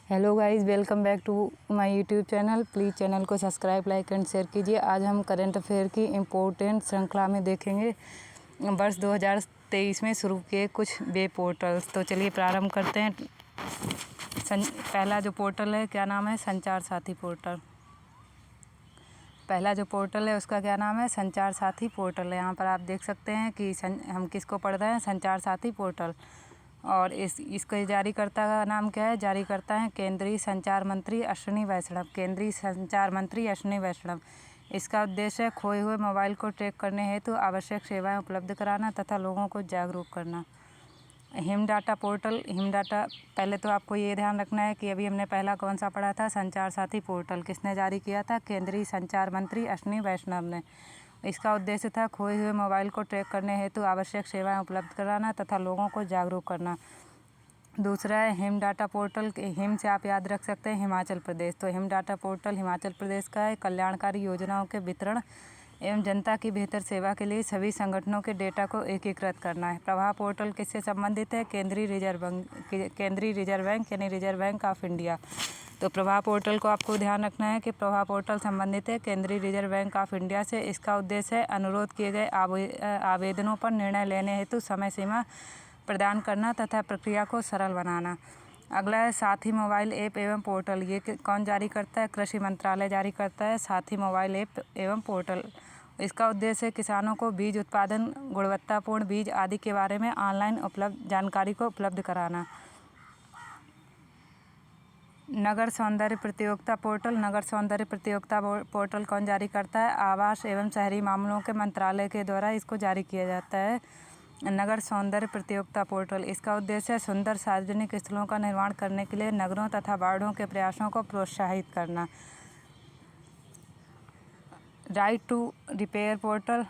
Hello guys, welcome back to my YouTube channel. Please channel को subscribe, like and share कीजिए। आज हम current affair की important श्रृंखला में देखेंगे वर्ष 2023 में शुरू किए कुछ वेब पोर्टल्स। तो चलिए प्रारंभ करते हैं। पहला जो पोर्टल है, क्या नाम है? संचार साथी पोर्टल। पहला जो पोर्टल है उसका क्या नाम है? संचार साथी पोर्टल है। यहाँ पर आप देख सकते हैं कि हम किसको पढ़ रहे हैं, संचार साथी पोर्टल। और इसके जारीकर्ता का नाम क्या है? जारीकर्ता है केंद्रीय संचार मंत्री अश्विनी वैष्णव। केंद्रीय संचार मंत्री अश्विनी वैष्णव। इसका उद्देश्य है खोए हुए मोबाइल को ट्रैक करने हेतु आवश्यक सेवाएं उपलब्ध कराना तथा लोगों को जागरूक करना। हिमडाटा पोर्टल। हिमडाटा, पहले तो आपको ये ध्यान रखना है कि अभी हमने पहला कौन सा पढ़ा था? संचार साथी पोर्टल। किसने जारी किया था? केंद्रीय संचार मंत्री अश्विनी वैष्णव ने। इसका उद्देश्य था खोए हुए मोबाइल को ट्रैक करने हेतु आवश्यक सेवाएं उपलब्ध कराना तथा लोगों को जागरूक करना। दूसरा है हिमडाटा पोर्टल। हिम से आप याद रख सकते हैं हिमाचल प्रदेश। तो हिमडाटा पोर्टल हिमाचल प्रदेश का है। कल्याणकारी योजनाओं के वितरण एवं जनता की बेहतर सेवा के लिए सभी संगठनों के डेटा को एकीकृत करना है। प्रभा पोर्टल किससे संबंधित है? केंद्रीय रिजर्व बैंक यानी रिजर्व बैंक ऑफ इंडिया। तो प्रभा पोर्टल को आपको ध्यान रखना है कि प्रभा पोर्टल संबंधित है केंद्रीय रिजर्व बैंक ऑफ इंडिया से। इसका उद्देश्य है अनुरोध किए गए आवेदनों पर निर्णय लेने हेतु समय सीमा प्रदान करना तथा प्रक्रिया को सरल बनाना। अगला है साथी मोबाइल ऐप एवं पोर्टल। ये कौन जारी करता है? कृषि मंत्रालय जारी करता है साथी मोबाइल ऐप एवं पोर्टल। इसका उद्देश्य है किसानों को बीज उत्पादन, गुणवत्तापूर्ण बीज आदि के बारे में ऑनलाइन उपलब्ध जानकारी को उपलब्ध कराना। नगर सौंदर्य प्रतियोगिता पोर्टल। नगर सौंदर्य प्रतियोगिता पोर्टल कौन जारी करता है? आवास एवं शहरी मामलों के मंत्रालय के द्वारा इसको जारी किया जाता है। नगर सौंदर्य प्रतियोगिता पोर्टल। इसका उद्देश्य है सुंदर सार्वजनिक स्थलों का निर्माण करने के लिए नगरों तथा वार्डों के प्रयासों को प्रोत्साहित करना। Right to repair portal.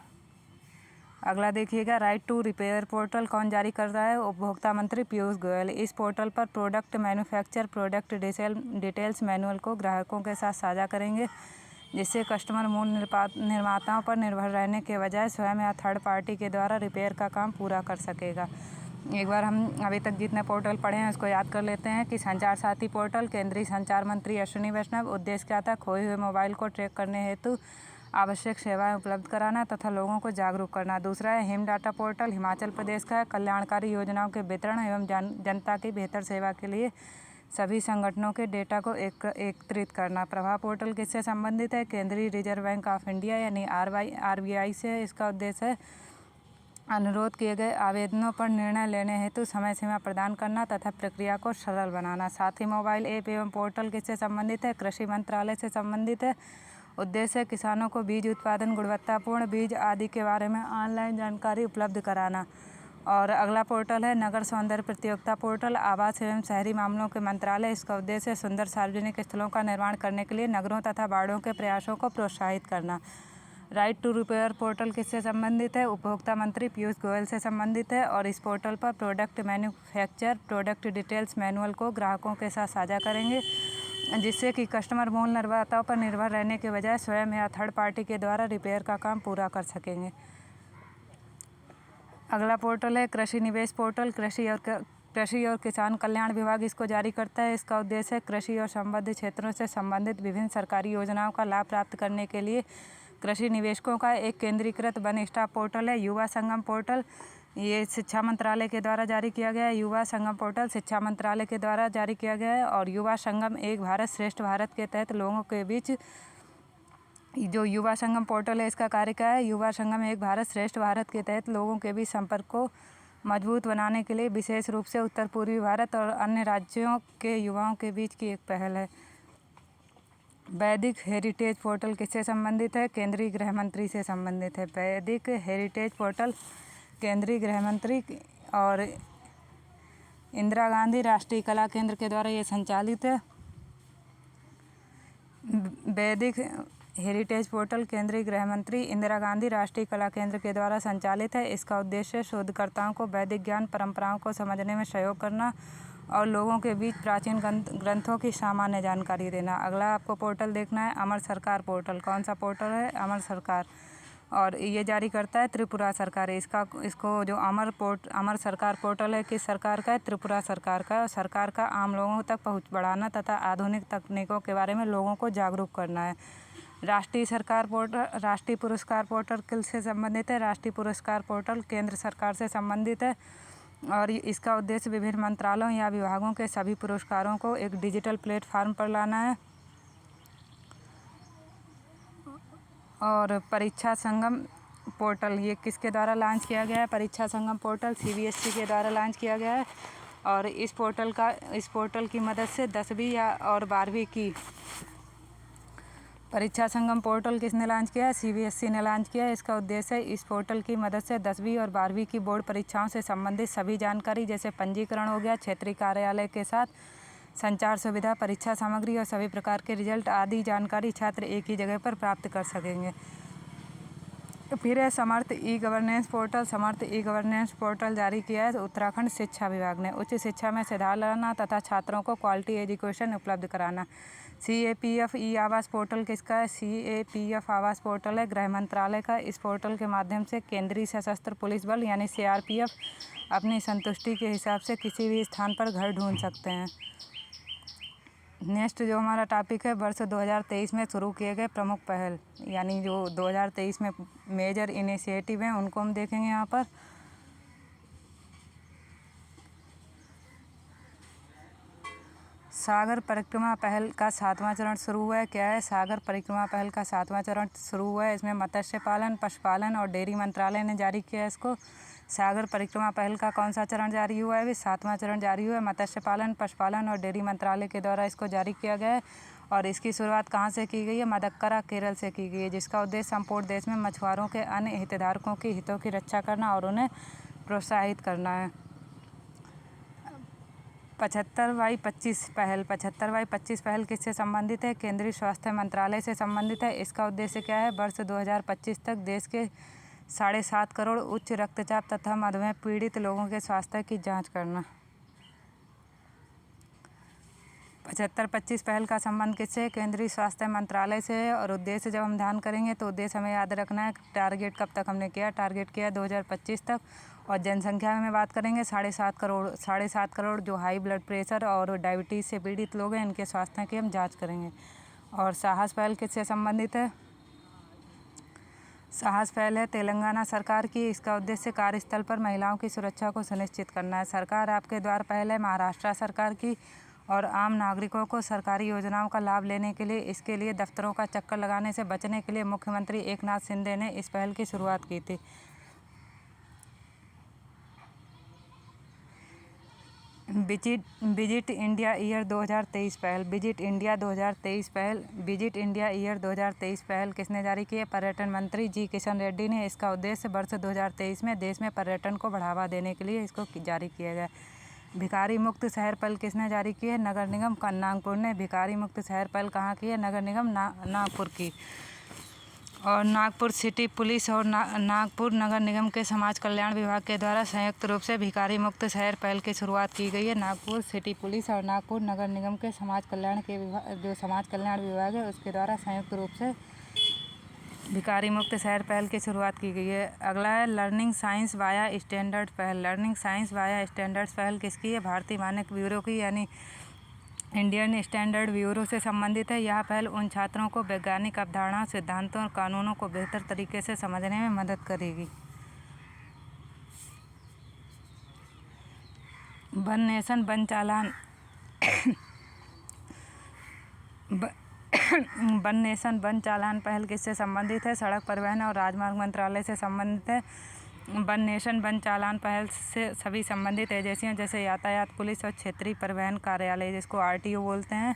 अगला देखिएगा, राइट टू रिपेयर पोर्टल कौन जारी कर रहा है? उपभोक्ता मंत्री पीयूष गोयल। इस पोर्टल पर product manufacture product details manual को ग्राहकों के साथ साझा करेंगे, जिससे कस्टमर मूल निर्माताओं पर निर्भर रहने के बजाय स्वयं या थर्ड पार्टी के द्वारा रिपेयर का काम पूरा कर सकेगा। एक बार हम अभी तक जितने पोर्टल पढ़े हैं उसको याद कर लेते हैं कि संचार साथी पोर्टल, केंद्रीय संचार मंत्री अश्विनी वैष्णव। उद्देश्य क्या था? खोए हुए मोबाइल को ट्रैक करने हेतु आवश्यक सेवाएं उपलब्ध कराना तथा लोगों को जागरूक करना। दूसरा है हिमडाटा पोर्टल, हिमाचल प्रदेश का है। कल्याणकारी योजनाओं के वितरण एवं जनता की बेहतर सेवा के लिए सभी संगठनों के डेटा को एकत्रित करना। प्रभा पोर्टल किससे संबंधित है? केंद्रीय रिजर्व बैंक ऑफ इंडिया यानी RBI से। इसका उद्देश्य है अनुरोध किए गए आवेदनों पर निर्णय लेने हेतु समय सीमा प्रदान करना तथा प्रक्रिया को सरल बनाना। साथ ही मोबाइल ऐप एवं पोर्टल किससे संबंधित है? कृषि मंत्रालय से संबंधित है। उद्देश्य है किसानों को बीज उत्पादन, गुणवत्तापूर्ण बीज आदि के बारे में ऑनलाइन जानकारी उपलब्ध कराना। और अगला पोर्टल है नगर सौंदर्य प्रतियोगिता पोर्टल, आवास एवं शहरी मामलों के मंत्रालय। इसका उद्देश्य है सुंदर सार्वजनिक स्थलों का निर्माण करने के लिए नगरों तथा वार्डों के प्रयासों को प्रोत्साहित करना। राइट टू रिपेयर पोर्टल किससे संबंधित है? उपभोक्ता मंत्री पीयूष गोयल से संबंधित है। और इस पोर्टल पर product manufacture product details manual को ग्राहकों के साथ साझा करेंगे, जिससे कि कस्टमर मूल निर्माताओं पर निर्भर रहने के बजाय स्वयं या थर्ड पार्टी के द्वारा रिपेयर का काम पूरा कर सकेंगे। अगला पोर्टल है कृषि निवेश पोर्टल। कृषि और किसान कल्याण विभाग इसको जारी करता है। इसका उद्देश्य है कृषि और संबद्ध क्षेत्रों से संबंधित विभिन्न सरकारी योजनाओं का लाभ प्राप्त करने के लिए कृषि निवेशकों का एक केंद्रीकृत वन स्टॉप पोर्टल है। युवा संगम पोर्टल, ये शिक्षा मंत्रालय के द्वारा जारी किया गया है। युवा संगम पोर्टल शिक्षा मंत्रालय के द्वारा जारी किया गया है। और युवा संगम एक भारत श्रेष्ठ भारत के तहत लोगों के बीच जो युवा संगम पोर्टल है, इसका कार्य क्या है? युवा संगम एक भारत श्रेष्ठ भारत के तहत लोगों के बीच संपर्क को मजबूत बनाने के लिए विशेष रूप से उत्तर पूर्वी भारत और अन्य राज्यों के युवाओं के बीच की एक पहल है। वैदिक हेरिटेज पोर्टल किससे संबंधित है? केंद्रीय गृह मंत्री से संबंधित है। वैदिक हेरिटेज पोर्टल केंद्रीय गृह मंत्री और इंदिरा गांधी राष्ट्रीय कला केंद्र के द्वारा ये संचालित है। वैदिक हेरिटेज पोर्टल केंद्रीय गृह मंत्री इंदिरा गांधी राष्ट्रीय कला केंद्र के द्वारा संचालित है। इसका उद्देश्य शोधकर्ताओं को वैदिक ज्ञान परंपराओं को समझने में सहयोग करना और लोगों के बीच प्राचीन ग्रंथों की सामान्य जानकारी देना। अगला आपको पोर्टल देखना है अमर सरकार पोर्टल। कौन सा पोर्टल है? अमर सरकार। और ये जारी करता है त्रिपुरा सरकार। इसको जो अमर सरकार पोर्टल है किस सरकार का है? त्रिपुरा सरकार का। सरकार का आम लोगों तक पहुँच बढ़ाना तथा आधुनिक तकनीकों के बारे में लोगों को जागरूक करना है। राष्ट्रीय पुरस्कार पोर्टल किससे संबंधित है? राष्ट्रीय पुरस्कार पोर्टल केंद्र सरकार से संबंधित है और इसका उद्देश्य विभिन्न मंत्रालयों या विभागों के सभी पुरस्कारों को एक डिजिटल प्लेटफॉर्म पर लाना है। और परीक्षा संगम पोर्टल ये किसके द्वारा लॉन्च किया गया है? परीक्षा संगम पोर्टल CBSE के द्वारा लॉन्च किया गया है और इस पोर्टल की मदद से 10वीं और 12वीं की परीक्षा संगम पोर्टल किसने लॉन्च किया है? CBSE ने लॉन्च किया है। इसका उद्देश्य है इस पोर्टल की मदद से 10वीं और 12वीं की बोर्ड परीक्षाओं से संबंधित सभी जानकारी जैसे पंजीकरण हो गया, क्षेत्रीय कार्यालय के साथ संचार सुविधा, परीक्षा सामग्री और सभी प्रकार के रिजल्ट आदि जानकारी छात्र एक ही जगह पर प्राप्त कर सकेंगे। फिर है समर्थ ई गवर्नेंस पोर्टल। समर्थ ई गवर्नेंस पोर्टल जारी किया है उत्तराखंड शिक्षा विभाग ने। उच्च शिक्षा में सुधार लाना तथा छात्रों को क्वालिटी एजुकेशन उपलब्ध कराना। CAPF ई आवास पोर्टल किसका है? CAPF आवास पोर्टल है गृह मंत्रालय का। इस पोर्टल के माध्यम से केंद्रीय सशस्त्र पुलिस बल यानी CRPF अपनी संतुष्टि के हिसाब से किसी भी स्थान पर घर ढूंढ सकते हैं। नेक्स्ट जो हमारा टॉपिक है वर्ष 2023 में शुरू किए गए प्रमुख पहल, यानी जो 2023 में मेजर इनिशिएटिव हैं उनको हम देखेंगे यहाँ पर। सागर परिक्रमा पहल का 7वां चरण शुरू हुआ है। क्या है? सागर परिक्रमा पहल का 7वां चरण शुरू हुआ है। इसमें मत्स्य पालन, पशुपालन और डेयरी मंत्रालय ने जारी किया है इसको। सागर परिक्रमा पहल का कौन सा चरण जारी हुआ है? अभी 7वां चरण जारी हुआ है। मत्स्य पालन, पशुपालन और डेयरी मंत्रालय के द्वारा इसको जारी किया गया है और इसकी शुरुआत कहाँ से की गई है? मदक्करा, केरल से की गई है, जिसका उद्देश्य संपूर्ण देश में मछुआरों के अन्य हितधारकों की हितों की रक्षा करना और उन्हें प्रोत्साहित करना है। 75/25 पहल। 75/25 पहल किससे संबंधित है? केंद्रीय स्वास्थ्य मंत्रालय से संबंधित है। इसका उद्देश्य क्या है? वर्ष 2025 तक देश के 7.5 करोड़ उच्च रक्तचाप तथा मधुमेह पीड़ित लोगों के स्वास्थ्य की जांच करना। 75/25 पहल का संबंध किससे? केंद्रीय स्वास्थ्य मंत्रालय से है और उद्देश्य जब हम ध्यान करेंगे तो उद्देश्य हमें याद रखना है। टारगेट कब तक हमने किया? टारगेट किया 2025 तक। और जनसंख्या में बात करेंगे 7.5 करोड़ जो हाई ब्लड प्रेशर और डायबिटीज़ से पीड़ित लोग हैं इनके स्वास्थ्य की हम जाँच करेंगे। और साहस पहल किससे संबंधित है? साहस पहल है तेलंगाना सरकार की। इसका उद्देश्य कार्यस्थल पर महिलाओं की सुरक्षा को सुनिश्चित करना है। सरकार आपके द्वार पहल है महाराष्ट्र सरकार की और आम नागरिकों को सरकारी योजनाओं का लाभ लेने के लिए इसके लिए दफ्तरों का चक्कर लगाने से बचने के लिए मुख्यमंत्री एकनाथ शिंदे ने इस पहल की शुरुआत की थी। विजिट इंडिया ईयर 2023 पहल। विजिट इंडिया 2023 पहल। विजिट इंडिया ईयर 2023 पहल किसने जारी की है? पर्यटन मंत्री जी किशन रेड्डी ने। इसका उद्देश्य वर्ष 2023 में देश में पर्यटन को बढ़ावा देने के लिए इसको जारी किया गया। भिखारी मुक्त शहर पहल किसने जारी की है? नगर निगम नागपुर ने। भिखारी मुक्त शहर पहल कहाँ की है? नगर निगम नागपुर की। और नागपुर सिटी पुलिस और नागपुर नगर निगम के समाज कल्याण विभाग के द्वारा संयुक्त रूप से भिखारी मुक्त शहर पहल की शुरुआत की गई है। नागपुर सिटी पुलिस और नागपुर नगर निगम के समाज कल्याण विभाग है उसके द्वारा संयुक्त रूप से भिखारी मुक्त शहर पहल की शुरुआत की गई है। अगला है लर्निंग साइंस वाया स्टैंडर्ड पहल। लर्निंग साइंस वाया स्टैंडर्ड्स पहल किसकी है? भारतीय मानक ब्यूरो की यानी इंडियन स्टैंडर्ड ब्यूरो से संबंधित है। यह पहल उन छात्रों को वैज्ञानिक अवधारणाओं, सिद्धांतों और कानूनों को बेहतर तरीके से समझने में मदद करेगी। वन नेशन वन चालान वन नेशन वन चालान पहल किससे संबंधित है? सड़क परिवहन और राजमार्ग मंत्रालय से संबंधित है। वन नेशन वन चालान पहल से सभी संबंधित एजेंसियों जैसे यातायात पुलिस और क्षेत्रीय परिवहन कार्यालय जिसको RTO बोलते हैं।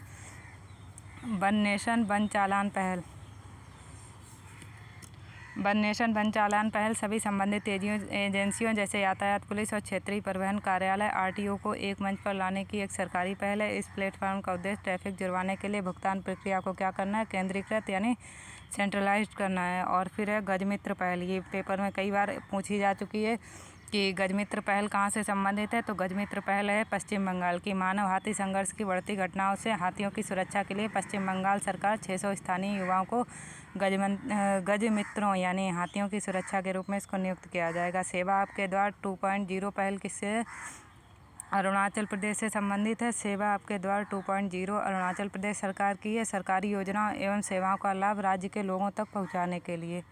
वन नेशन वन चालान पहल। वन नेशन वन चालान पहल सभी संबंधित एजेंसियों जैसे यातायात पुलिस और क्षेत्रीय परिवहन कार्यालय RTO को एक मंच पर लाने की एक सरकारी पहल है। इस प्लेटफॉर्म का उद्देश्य ट्रैफिक जुर्माने के लिए भुगतान प्रक्रिया को क्या करना है? केंद्रीकृत यानी सेंट्रलाइज्ड करना है। और फिर है गजमित्र पहल। ये पेपर में कई बार पूछी जा चुकी है कि गजमित्र पहल कहाँ से संबंधित है, तो गजमित्र पहल है पश्चिम बंगाल की। मानव हाथी संघर्ष की बढ़ती घटनाओं से हाथियों की सुरक्षा के लिए पश्चिम बंगाल सरकार 600 स्थानीय युवाओं को गजमित्रों यानी हाथियों की सुरक्षा के रूप में इसको नियुक्त किया जाएगा। सेवा आपके द्वार 2.0 पहल किससे अरुणाचल प्रदेश से संबंधित है। सेवा आपके द्वार 2.0 अरुणाचल प्रदेश सरकार की है। सरकारी योजनाओं एवं सेवाओं का लाभ राज्य के लोगों तक पहुंचाने के लिए।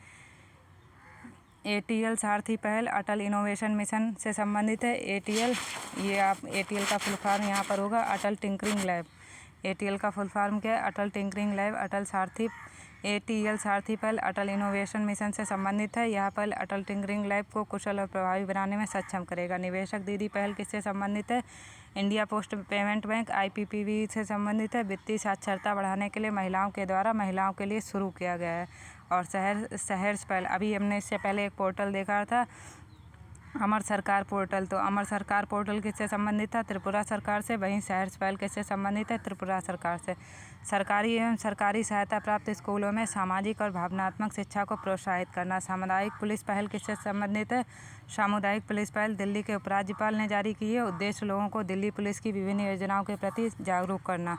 ATL सारथी पहल अटल इनोवेशन मिशन से संबंधित है। ATL ये आप ATL का फुल फॉर्म यहाँ पर होगा अटल टिंकरिंग लैब। ATL का फुल फॉर्म क्या है, अटल टिंकरिंग लैब। अटल सारथी ATL सारथी पहल अटल इनोवेशन मिशन से संबंधित है। यह पहल अटल टिंकरिंग लैब को कुशल और प्रभावी बनाने में सक्षम करेगा। निवेशक दीदी पहल किससे संबंधित है, India post payment bank IPPB से संबंधित है। वित्तीय साक्षरता बढ़ाने के लिए महिलाओं के द्वारा महिलाओं के लिए शुरू किया गया है। और सहर्ष पहल, अभी हमने इससे पहले एक पोर्टल देखा था अमर सरकार पोर्टल, तो अमर सरकार पोर्टल किससे संबंधित था, त्रिपुरा सरकार से। वहीं सहर्ष पहल किससे संबंधित है, त्रिपुरा सरकार से। सरकारी एवं सरकारी सहायता प्राप्त स्कूलों में सामाजिक और भावनात्मक शिक्षा को प्रोत्साहित करना। सामुदायिक पुलिस पहल किससे संबंधित है, सामुदायिक पुलिस पहल दिल्ली के उपराज्यपाल ने जारी की है। उद्देश्य लोगों को दिल्ली पुलिस की विभिन्न योजनाओं के प्रति जागरूक करना।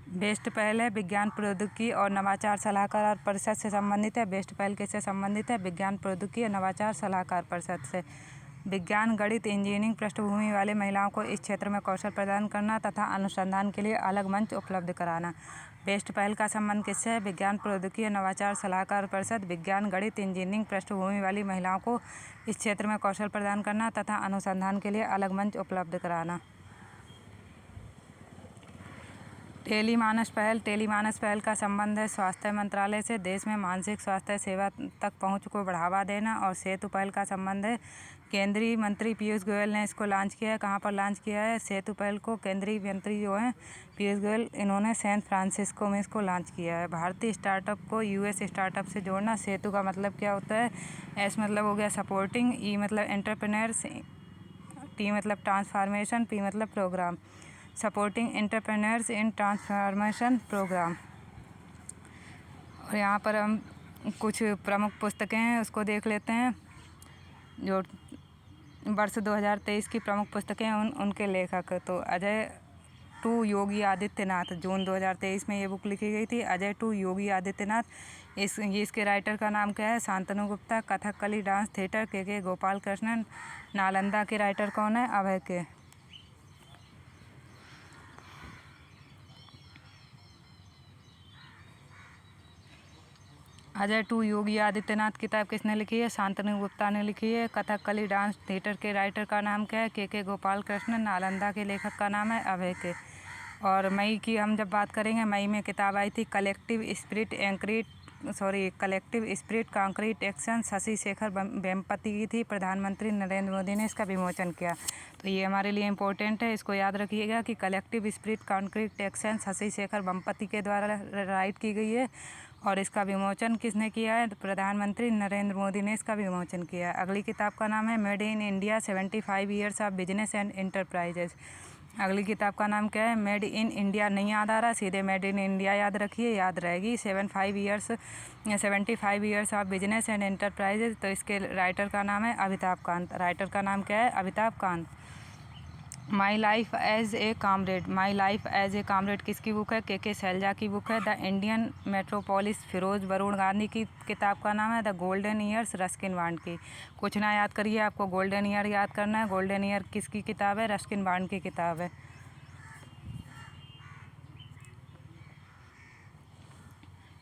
बेस्ट पहल है विज्ञान प्रौद्योगिकी और नवाचार सलाहकार परिषद से संबंधित है। बेस्ट पहल किससे संबंधित है, विज्ञान प्रौद्योगिकी और नवाचार सलाहकार परिषद से। विज्ञान गणित इंजीनियरिंग पृष्ठभूमि वाले महिलाओं को इस क्षेत्र में कौशल प्रदान करना तथा अनुसंधान के लिए अलग मंच उपलब्ध कराना। बेस्ट पहल का संबंध किससे है, विज्ञान प्रौद्योगिकी और नवाचार सलाहकार परिषद। विज्ञान गणित इंजीनियरिंग पृष्ठभूमि वाली महिलाओं को इस क्षेत्र में कौशल प्रदान करना तथा अनुसंधान के लिए अलग मंच उपलब्ध कराना। टेलीमानस पहल का संबंध है स्वास्थ्य मंत्रालय से। देश में मानसिक स्वास्थ्य सेवा तक पहुंच को बढ़ावा देना। और सेतु पहल का संबंध है केंद्रीय मंत्री पीयूष गोयल ने इसको लॉन्च किया है। कहां पर लॉन्च किया है, सेतु पहल को केंद्रीय मंत्री जो हैं पीयूष गोयल, इन्होंने सैन फ्रांसिस्को में इसको लॉन्च किया है। भारतीय स्टार्टअप को US स्टार्टअप से जोड़ना। सेतु का मतलब क्या होता है, S मतलब हो गया सपोर्टिंग, E मतलब एंटरप्रेन्योर्स, T मतलब ट्रांसफॉर्मेशन, P मतलब programme. Supporting entrepreneurs in transformation programme. और यहाँ पर हम कुछ प्रमुख पुस्तकें हैं उसको देख लेते हैं। जो वर्ष 2023 की प्रमुख पुस्तकें हैं उनके लेखक, तो अजय टू योगी आदित्यनाथ, जून 2023 में ये बुक लिखी गई थी। अजय टू योगी आदित्यनाथ। इसके राइटर का नाम क्या है, शांतनु गुप्ता। कथकली डांस थिएटर के गोपाल कृष्णन। नालंदा के राइटर कौन है, अभय के। अजय टू योगी आदित्यनाथ किताब किसने लिखी है, शांतनु गुप्ता ने लिखी है। कथकली डांस थिएटर के राइटर का नाम क्या है, के गोपाल कृष्णन। नालंदा के लेखक का नाम है अभय के। और मई की हम जब बात करेंगे, मई में किताब आई थी collective spirit concrete action, Shashi Shekhar Vempati की थी। प्रधानमंत्री नरेंद्र मोदी ने इसका विमोचन किया। तो ये हमारे लिए इम्पोर्टेंट है, इसको याद रखिएगा कि collective spirit concrete action Shashi Shekhar Vempati के द्वारा राइट की गई है। और इसका विमोचन किसने किया है, प्रधानमंत्री नरेंद्र मोदी ने इसका विमोचन किया है। अगली किताब का नाम है made in India 75 years of business and enterprises. अगली किताब का नाम क्या है, मेड इन इंडिया नहीं याद आ रहा, सीधे मेड इन इंडिया याद रखिए, याद रहेगी। 75 years of business and enterprises. तो इसके राइटर का नाम है अमिताभ कांत। राइटर का नाम क्या है, Amitabh Kant. My life as a comrade किसकी बुक है, के शैलजा की बुक है। The Indian metropolis Feroze Varun Gandhi की किताब का नाम है the golden years Ruskin Bond की। कुछ ना याद करिए, आपको गोल्डन ईयर याद करना है। गोल्डन ईयर किसकी किताब है, रस्किन बॉन्ड की किताब है।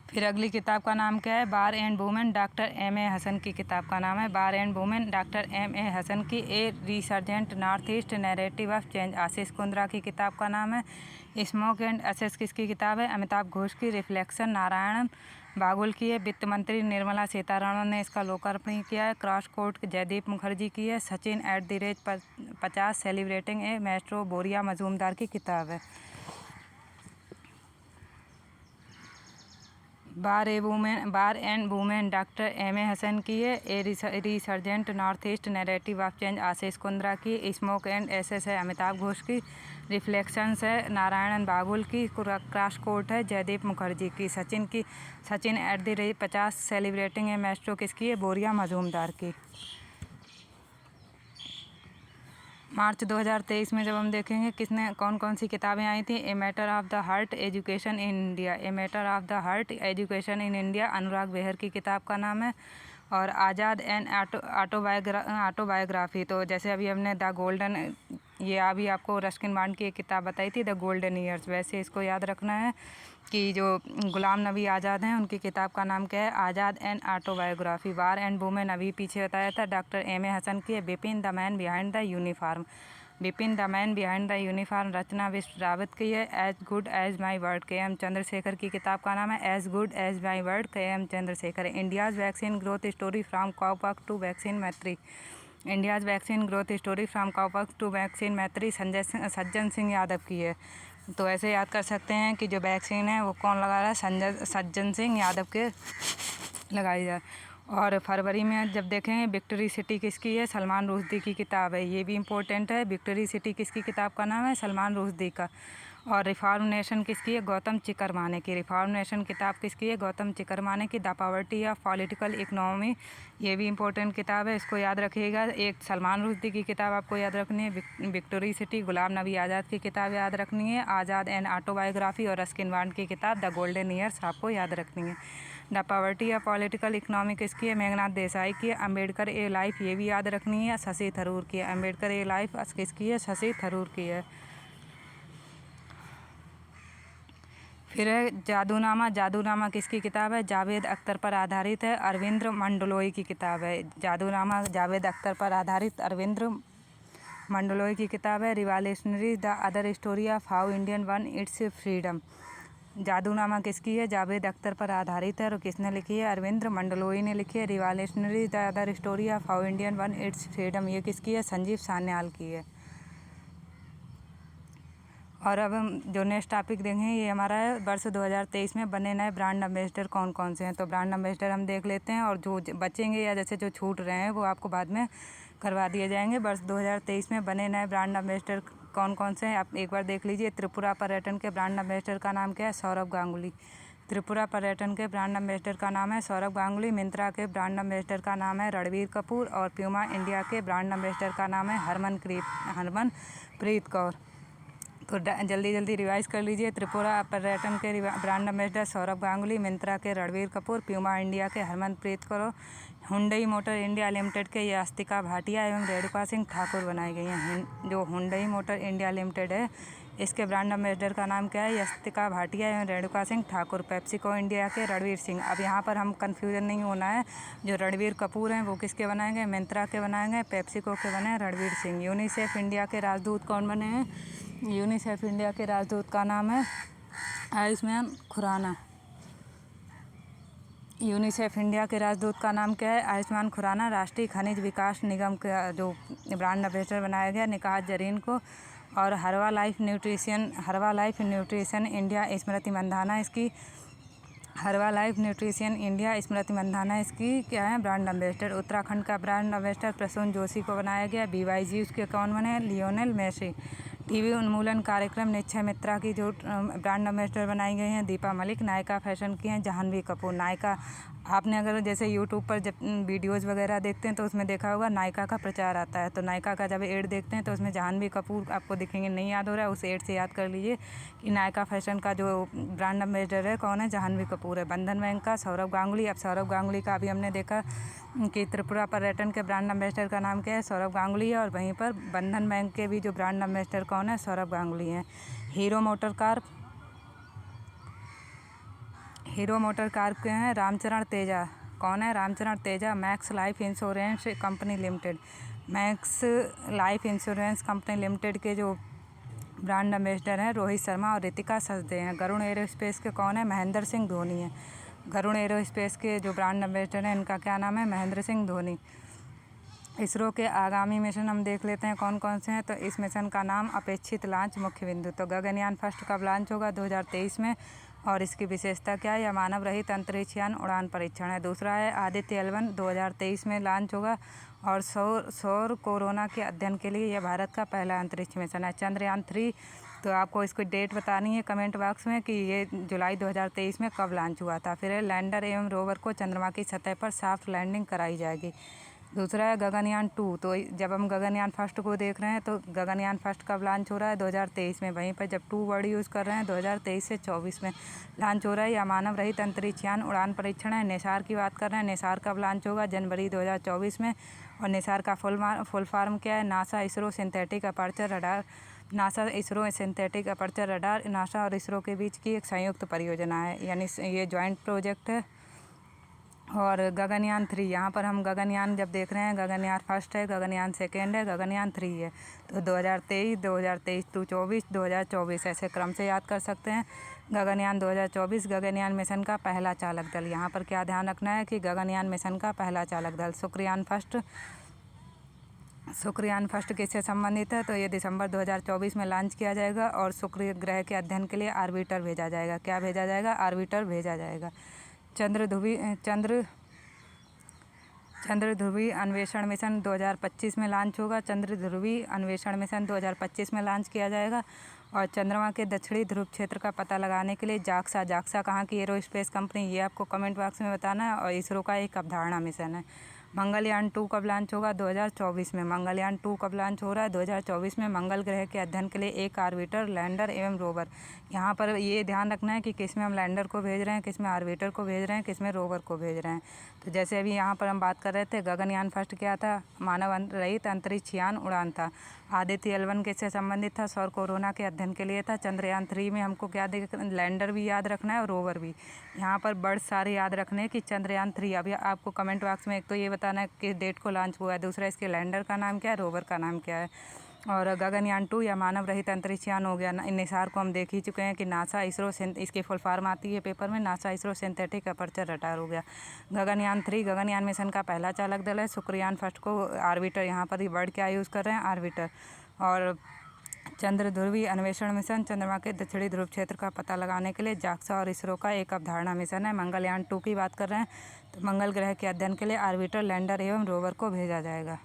फिर अगली किताब का नाम क्या है, bar and women, doctor M.A. Hasan की किताब का नाम है bar and women, doctor M.A. Hasan की। A resurgent north east narrative of change, Ashish Kundra की किताब का नाम है। स्मोक एंड एसेस किसकी किताब है, अमिताभ घोष की। रिफ्लेक्शन नारायण बागुल की है। वित्त मंत्री निर्मला सीतारमण ने इसका लोकार्पण किया है। क्रॉस कोर्ट जयदीप मुखर्जी की है। Sachin at the rate 50 celebrating a maestro Boria Majumdar की किताब है। Bar and women doctor M A Hasan की है। A resurgent north east narrative of change Ashish Kundra की। स्मोक एंड एसेस है अमिताभ घोष की। रिफ्लेक्शंस है नारायणन बाबुल की। क्रॉस कोर्ट है जयदीप मुखर्जी की। Sachin at the rate 50 celebrating A Maestro किसकी है? बोरिया मजूमदार की। मार्च 2023 में जब हम देखेंगे किसने कौन कौन सी किताबें आई थी। A matter of the heart education in India. A matter of the heart education in India Anurag Behar की किताब का नाम है। और आज़ाद एंड ऑटोबायोग्राफी, तो जैसे अभी हमने द गोल्डन, ये अभी आपको रस्किन बॉन्ड की एक किताब बताई थी द गोल्डन ईयर्स, वैसे इसको याद रखना है कि जो गुलाम नबी आज़ाद हैं उनकी किताब का नाम क्या है? Azad and autobiography. War and women अभी पीछे बताया था डॉक्टर एम ए हसन की है। Bipin the man behind the uniform. Bipin the man behind the uniform Rachna Vishwa Rawat की है। As good as my word K M Chandrashekhar की किताब का नाम है as good as my word K M Chandrashekhar. India's vaccine growth story from cowpox to vaccine Maitri. India's vaccine growth story from cowpox to vaccine Maitri Sajjan Singh Yadav की है। तो ऐसे याद कर सकते हैं कि जो वैक्सीन है वो कौन लगा रहा है? सज्जन सिंह यादव के लगाई जाए। और फरवरी में जब देखें विक्ट्री सिटी किसकी है? सलमान रुश्दी की किताब है, ये भी इम्पोर्टेंट है। विक्ट्री सिटी किसकी किताब का नाम है? सलमान रुश्दी का। और रिफॉर्म नेशन किसकी है? गौतम चिकरमाने की। रिफॉर्म नेशन किताब किसकी है? गौतम चिकरमाने की। The poverty of political economy, ये भी इम्पोर्टेंट किताब है, इसको याद रखिएगा। एक सलमान रुश्दी की किताब आपको याद रखनी है, विक्ट्री सिटी। गुलाम नबी आज़ाद की किताब याद रखनी है, आज़ाद एंड ऑटोबायोग्राफी। और रस्किन बॉन्ड की किताब द गोल्डन ईयर्स आपको याद रखनी है। The poverty of political economy किसकी है? मेघनाथ देसाई की। अम्बेडकर ए लाइफ, ये भी याद रखनी है, शशि थरूर की। अम्बेडकर ए लाइफ किसकी है? शशि थरूर की है। फिर है जादूनामा। जादूनामा किसकी किताब है? जावेद अख्तर पर आधारित है, अरविंद मंडलोई की किताब है। जादूनामा जावेद अख्तर पर आधारित अरविंद मंडलोई की किताब है। Revolutionary the other story of how Indian one it's freedom. Jadunama किसकी है? जावेद अख्तर पर आधारित है और किसने लिखी है? अरविंद मंडलोई ने लिखी है। Revolutionary the other story of how Indian one it's freedom, ये किसकी है? संजीव सान्याल की है। और अब हम जो नेक्स्ट टॉपिक देखें ये हमारा है वर्ष 2023 में बने नए ब्रांड एम्बेसडर कौन कौन से हैं। तो ब्रांड एम्बेसडर हम देख लेते हैं और जो बचेंगे या जैसे जो छूट रहे हैं वो आपको बाद में करवा दिए जाएंगे। वर्ष 2023 में बने नए ब्रांड एम्बेसडर कौन कौन से हैं आप एक बार देख लीजिए। त्रिपुरा पर्यटन के ब्रांड एम्बेसडर का नाम क्या है? सौरभ गांगुली। त्रिपुरा पर्यटन के ब्रांड एम्बेसडर का नाम है सौरभ गांगुली। मिंत्रा के ब्रांड एम्बेसडर का नाम है रणबीर कपूर। और प्यूमा इंडिया के ब्रांड एम्बेसडर का नाम है हरमनप्रीत कौर। तो जल्दी जल्दी रिवाइज कर लीजिए। त्रिपुरा पर्यटन के ब्रांड एम्बेसडर सौरभ गांगुली। मिंत्रा के रणबीर कपूर। प्यूमा इंडिया के Harmanpreet Kaur. Hyundai motor India limited के यास्तिका भाटिया एवं रेणुका सिंह ठाकुर बनाई गई हैं। जो हुंडई मोटर इंडिया लिमिटेड है इसके ब्रांड एम्बेसडर का नाम क्या है? यास्तिका भाटिया एवं रेणुका सिंह ठाकुर। पेप्सिको इंडिया के रणवीर सिंह। अब यहाँ पर हम कंफ्यूजन नहीं होना है, जो रणवीर कपूर हैं वो किसके बनाएंगे? मिंत्रा के बनाएंगे। पेप्सिको के बने हैं रणवीर सिंह। यूनिसेफ इंडिया के राजदूत कौन बने हैं? यूनिसेफ इंडिया के राजदूत का नाम है आयुष्मान खुराना। यूनिसेफ इंडिया के राजदूत का नाम क्या है? आयुष्मान खुराना। राष्ट्रीय खनिज विकास निगम का जो ब्रांड एम्बेसडर बनाया गया निकाहत जरीन को। और हर्बा life nutrition India Smriti Mandhana इसकी। हर्बा life nutrition India Smriti Mandhana इसकी क्या है? Brand ambassador. उत्तराखंड का ब्रांड एम्बेसडर प्रसून जोशी को बनाया गया। BYG उसके कौन बने? Lionel Messi. टीवी उन्मूलन कार्यक्रम निश्चय मित्रा की जो ब्रांड एम्बेसडर बनाई गई हैं दीपा मलिक। नायका फैशन की हैं जाह्नवी कपूर। नायका, आपने अगर जैसे यूट्यूब पर जब वीडियोज़ वगैरह देखते हैं तो उसमें देखा होगा नायका का प्रचार आता है, तो नायका का जब एड देखते हैं तो उसमें जाह्नवी कपूर आपको दिखेंगे। नहीं याद हो रहा है उस एड से याद कर लीजिए कि नायका फैशन का जो ब्रांड एम्बेसडर है कौन है? जाह्नवी कपूर है। बंधन बैंक का सौरभ गांगुली। अब सौरभ गांगुली का अभी हमने देखा कि त्रिपुरा पर्यटन के ब्रांड एम्बेसडर का नाम क्या है? सौरभ गांगुली है। और वहीं पर बंधन बैंक के भी जो ब्रांड एम्बेसडर कौन है? सौरभ गांगुली हैं। हीरो मोटर कार के हैं रामचरण तेजा। कौन है? Ramcharan Teja. Max Life insurance company limited. Max Life insurance company limited के जो ब्रांड एम्बेसडर हैं रोहित शर्मा और रितिका सचदे हैं। गरुड़ एरोस्पेस के कौन है? महेंद्र सिंह धोनी है। गरुड़ एरोस्पेस के जो ब्रांड एम्बेसडर हैं इनका क्या नाम है? महेंद्र सिंह धोनी। इसरो के आगामी मिशन हम देख लेते हैं कौन कौन से हैं। तो इस मिशन का नाम अपेक्षित लॉन्च मुख्य बिंदु। तो गगनयान फर्स्ट कब लॉन्च होगा? 2023 में। और इसकी विशेषता क्या है? यह मानव रहित अंतरिक्ष यान उड़ान परीक्षण है। दूसरा है आदित्य L1 2023 में लॉन्च होगा और सौर कोरोना के अध्ययन के लिए यह भारत का पहला अंतरिक्ष मिशन है। चंद्रयान 3, तो आपको इसको डेट बतानी है कमेंट बॉक्स में कि ये जुलाई 2023 में कब लॉन्च हुआ था। फिर है लैंडर एवं रोवर को चंद्रमा की सतह पर सॉफ्ट लैंडिंग कराई जाएगी। दूसरा है गगनयान 2, तो जब हम गगनयान फर्स्ट को देख रहे हैं तो गगनयान फर्स्ट कब लॉन्च हो रहा है? 2023 में। वहीं पर जब 2 वर्ड यूज़ कर रहे हैं 2023 से 24 में लॉन्च हो रहा है। या मानव रहित अंतरिक्ष यान उड़ान परीक्षण है। निसार की बात कर रहे हैं, निसार कब लॉन्च होगा? जनवरी 2024 में। और निसार का फुल फॉर्म क्या है? NASA ISRO synthetic aperture radar. NASA ISRO synthetic aperture radar NASA और इसरो के बीच की एक संयुक्त परियोजना है, यानी ये जॉइंट प्रोजेक्ट है। और गगनयान 3, यहाँ पर हम गगनयान जब देख रहे हैं, गगनयान फर्स्ट है, गगनयान सेकेंड है, गगनयान 3 है। तो 2023, 2023 टू 24, 2024 ऐसे क्रम से याद कर सकते हैं। गगनयान 2024 गगनयान मिशन का पहला चालक दल। यहाँ पर क्या ध्यान रखना है कि गगनयान मिशन का पहला चालक दल। शुक्रयान फर्स्ट किससे संबंधित है? तो ये दिसंबर 2024 में लॉन्च किया जाएगा और शुक्र ग्रह के अध्ययन के लिए आर्बिटर भेजा जाएगा। क्या भेजा जाएगा? आर्बिटर भेजा जाएगा। चंद्र ध्रुवी अन्वेषण मिशन 2025 में लॉन्च होगा। चंद्र ध्रुवी अन्वेषण मिशन 2025 में लॉन्च किया जाएगा। और चंद्रमा के दक्षिणी ध्रुव क्षेत्र का पता लगाने के लिए जाक्सा कहाँ की एरोस्पेस कंपनी, ये आपको कमेंट बॉक्स में बताना है। और इसरो का एक अवधारणा मिशन है। मंगलयान 2 कब लॉन्च होगा? 2024 में। मंगलयान 2 कब लॉन्च हो रहा है? 2024 में। मंगल ग्रह के अध्ययन के लिए एक आर्बिटर, लैंडर एवं रोवर। यहाँ पर ये ध्यान रखना है कि किस में हम लैंडर को भेज रहे हैं, किस में आर्बिटर को भेज रहे हैं, किस में रोवर को भेज रहे हैं। तो जैसे अभी यहाँ पर हम बात कर रहे थे, गगनयान फर्स्ट क्या था? मानव रहित अंतरिक्ष यान उड़ान था। आदित्य L1 किससे संबंधित था? सौर कोरोना के अध्ययन के लिए था। चंद्रयान 3 में हमको क्या लैंडर भी याद रखना है और रोवर भी। यहाँ पर बर्ड सारे याद रखने हैं कि चंद्रयान 3, अभी आपको कमेंट बॉक्स में एक तो ये बताना है कि डेट को लॉन्च हुआ है, दूसरा इसके लैंडर का नाम क्या है, रोवर का नाम क्या है। और गगनयान 2 या मानव रहित अंतरिक्ष यान हो गया। निसार को हम देख ही चुके हैं कि नासा इसरो, इसकी फुल फॉर्म आती है पेपर में, NASA ISRO synthetic aperture radar हो गया। गगनयान 3 गगनयान मिशन का पहला चालक दल है। शुक्रयान फर्स्ट को आर्बिटर, यहाँ पर ही वर्ड क्या यूज़ कर रहे हैं? आर्बिटर। और चंद्र ध्रुवी अन्वेषण मिशन चंद्रमा के दक्षिणी ध्रुव क्षेत्र का पता लगाने के लिए जाक्सा और इसरो का एक अवधारणा मिशन है। मंगलयान 2 की बात कर रहे हैं तो मंगल ग्रह के अध्ययन के लिए आर्बिटर, लैंडर एवं रोवर को भेजा जाएगा।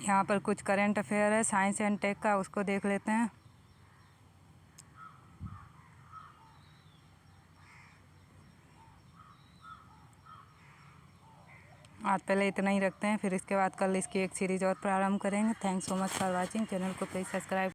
यहाँ पर कुछ करंट अफेयर है साइंस एंड टेक का, उसको देख लेते हैं। आज पहले इतना ही रखते हैं, फिर इसके बाद कल इसकी एक सीरीज़ और प्रारंभ करेंगे। Thanks so much for watching. Channel को प्लीज़ सब्सक्राइब